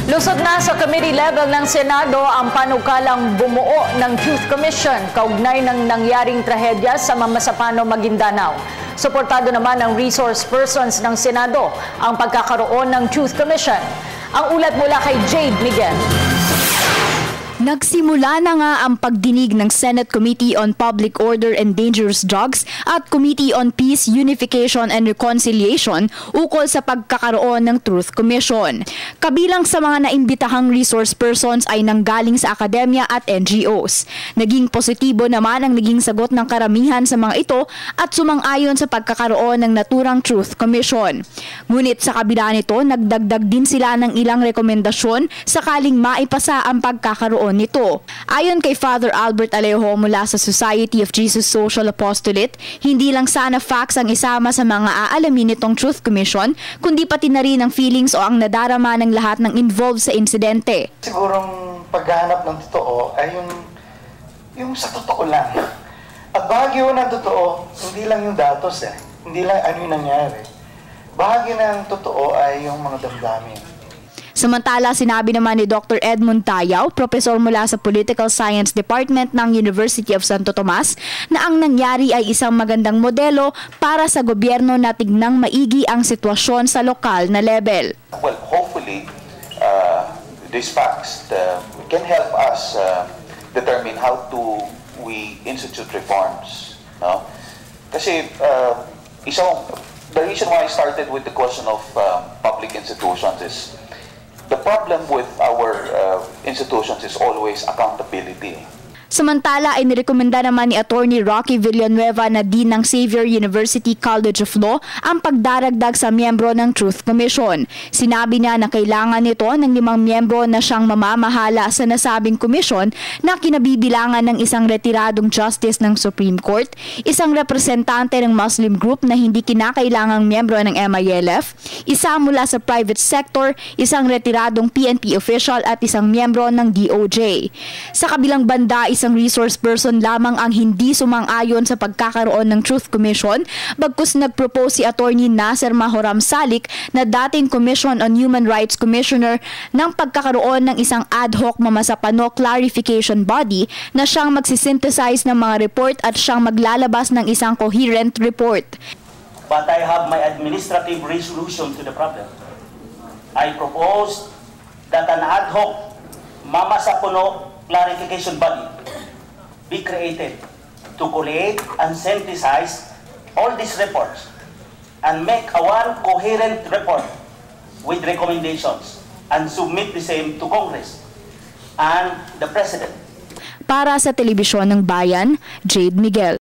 Lusod na sa committee level ng Senado ang panukalang bumuo ng Truth Commission kaugnay ng nangyaring trahedya sa Mamasapano, Maguindanao. Suportado naman ng resource persons ng Senado ang pagkakaroon ng Truth Commission. Ang ulat mula kay Jade Miguel. Nagsimula na nga ang pagdinig ng Senate Committee on Public Order and Dangerous Drugs at Committee on Peace, Unification and Reconciliation ukol sa pagkakaroon ng Truth Commission. Kabilang sa mga naimbitahang resource persons ay nanggaling sa akademya at NGOs. Naging positibo naman ang naging sagot ng karamihan sa mga ito at sumang-ayon sa pagkakaroon ng naturang Truth Commission. Ngunit sa kabila nito, nagdagdag din sila ng ilang rekomendasyon sakaling maipasa ang pagkakaroon nito. Ayon kay Father Albert Alejo mula sa Society of Jesus Social Apostolate, hindi lang sana facts ang isama sa mga aalamin nitong Truth Commission, kundi pati na rin ang feelings o ang nadarama ng lahat ng involved sa insidente. Sigurong paghahanap ng totoo ay yung sa totoo lang. At bahagi yun ng totoo, hindi lang yung datos hindi lang ano yung nangyari. Bahagi ng totoo ay yung mga damdamin. Samantala, sinabi naman ni Dr. Edmund Tayaw, profesor mula sa Political Science Department ng University of Santo Tomas, na ang nangyari ay isang magandang modelo para sa gobyerno na tignang maigi ang sitwasyon sa lokal na level. Well, hopefully, these facts can help us determine how we institute reforms. No? Kasi the reason why I started with the question of public institutions is the problem with our institutions is always accountability. Samantala ay nirekomenda naman ni Attorney Rocky Villanueva na Dean ng Xavier University College of Law ang pagdaragdag sa miyembro ng Truth Commission. Sinabi niya na kailangan nito ng 5 miyembro na siyang mamamahala sa nasabing komisyon na kinabibilangan ng isang retiradong justice ng Supreme Court, isang representante ng Muslim group na hindi kinakailangang miyembro ng MILF, isa mula sa private sector, isang retiradong PNP official at isang miyembro ng DOJ. Sa kabilang banda, isang resource person lamang ang hindi sumang-ayon sa pagkakaroon ng Truth Commission, bagkus nagpropose si Attorney Nasser Mahoram Salik na dating Commission on Human Rights Commissioner ng pagkakaroon ng isang ad hoc Mamasapano clarification body na siyang magsisynthesize ng mga report at siyang maglalabas ng isang coherent report. But I have my administrative resolution to the problem. I propose that an ad hoc Mamasapano clarification body be created to collate and synthesize all these reports and make one coherent report with recommendations and submit the same to Congress and the President. Para sa Telebisyon ng Bayan, Jade Miguel.